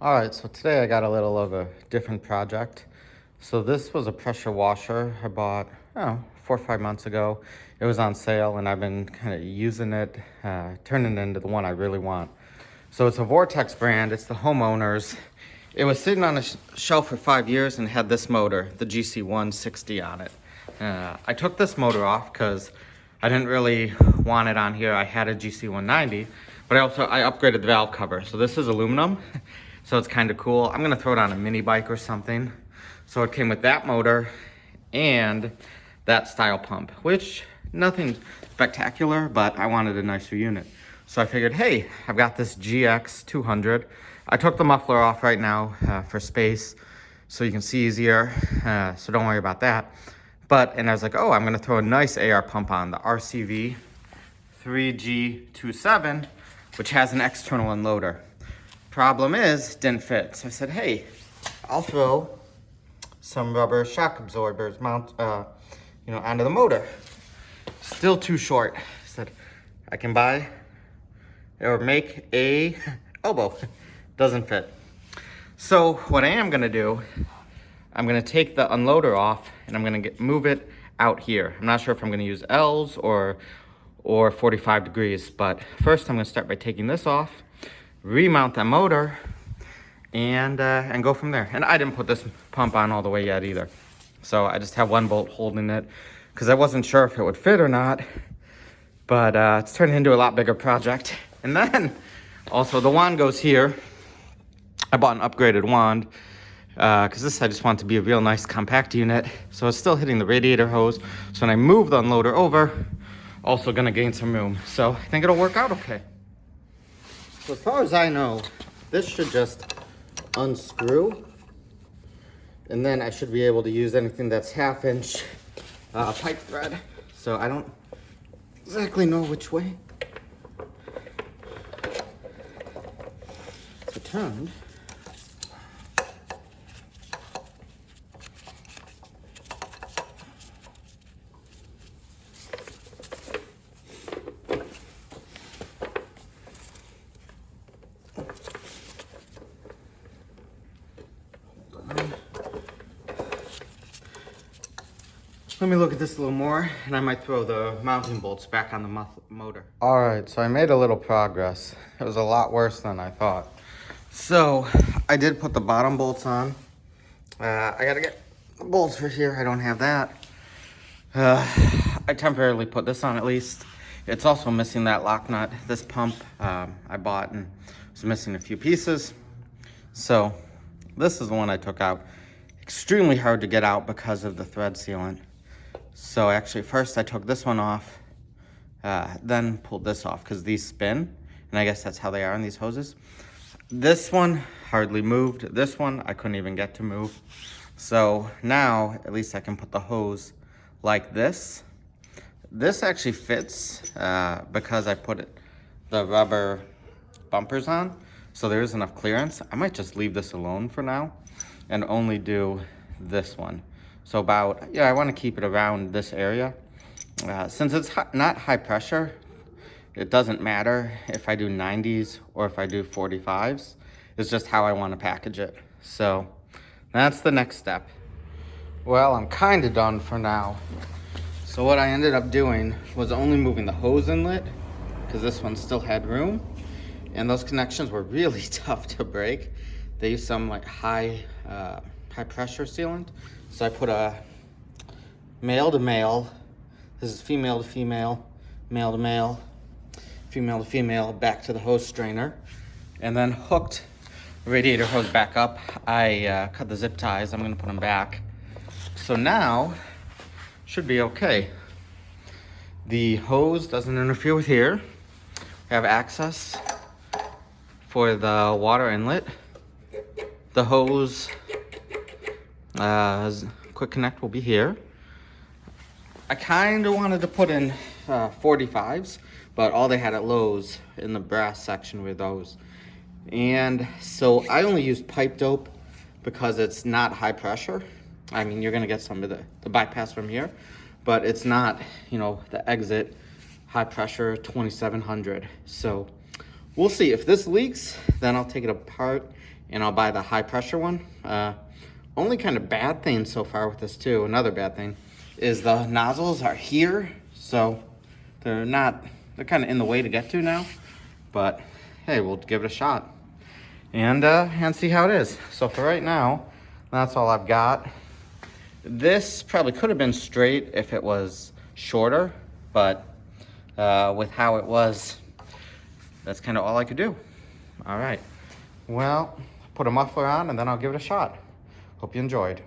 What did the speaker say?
All right, so today I got a little of a different project. So this was a pressure washer I bought, 4 or 5 months ago. It was on sale and I've been kind of using it, turning it into the one I really want. So it's a Vortexx brand, it's the Homeowners. It was sitting on a shelf for 5 years and had this motor, the GC160 on it. I took this motor off because I didn't really want it on here. I had a GC190, but I upgraded the valve cover. So this is aluminum. So it's kind of cool. I'm gonna throw it on a mini bike or something. So it came with that motor and that style pump, which nothing spectacular, but I wanted a nicer unit. So I figured, hey, I've got this GX200. I took the muffler off right now for space so you can see easier. So don't worry about that. And I was like, oh, I'm gonna throw a nice AR pump on, the RCV 3G27, which has an external unloader. Problem is, didn't fit. So I said, hey, I'll throw some rubber shock absorbers onto the motor. Still too short. I said, I can buy or make a elbow. Doesn't fit. So what I am gonna do, I'm gonna take the unloader off and I'm gonna move it out here. I'm not sure if I'm gonna use L's or 45 degrees, but first I'm gonna start by taking this off, remount that motor, and go from there. And I didn't put this pump on all the way yet either. So I just have one bolt holding it because I wasn't sure if it would fit or not, but it's turning into a lot bigger project. And then also the wand goes here. I bought an upgraded wand because this I just want to be a real nice compact unit. So it's still hitting the radiator hose. So when I move the unloader over, also gonna gain some room. So I think it'll work out okay. So as far as I know, this should just unscrew, and then I should be able to use anything that's 1/2 inch pipe thread. So I don't exactly know which way. So turned. Let me look at this a little more, and I might throw the mounting bolts back on the motor. All right, so I made a little progress. It was a lot worse than I thought. So I did put the bottom bolts on. I gotta get the bolts for here. I don't have that. I temporarily put this on at least. It's also missing that lock nut. This pump I bought and was missing a few pieces. So this is the one I took out. Extremely hard to get out because of the thread sealant. So actually first I took this one off, then pulled this off because these spin, and I guess that's how they are in these hoses. This one hardly moved. This one I couldn't even get to move. So now at least I can put the hose like this. This actually fits because I put the rubber bumpers on, so there is enough clearance. I might just leave this alone for now and only do this one. So I want to keep it around this area. Since it's not high pressure, it doesn't matter if I do 90s or if I do 45s. It's just how I want to package it. So that's the next step. Well, I'm kind of done for now. So what I ended up doing was only moving the hose inlet because this one still had room. And those connections were really tough to break. They used some like high pressure sealant. So I put a male to male, this is female to female, male to male, female to female, back to the hose strainer, and then hooked the radiator hose back up. I cut the zip ties, I'm gonna put them back. So now, should be okay. The hose doesn't interfere with here. We have access for the water inlet. The hose quick connect will be here. I kind of wanted to put in 45s, but all they had at Lowe's in the brass section were those. And so I only used pipe dope because it's not high pressure. I mean, you're gonna get some of the bypass from here, but it's not, the exit high pressure 2700. So we'll see. If this leaks, then I'll take it apart and I'll buy the high pressure one. Only kind of bad thing so far with this too, another bad thing, is the nozzles are here, so they're kind of in the way to get to now. But hey, we'll give it a shot and see how it is. So for right now, that's all I've got. This probably could have been straight if it was shorter, but with how it was, that's kind of all I could do. All right, well, put a muffler on and then I'll give it a shot. Hope you enjoyed.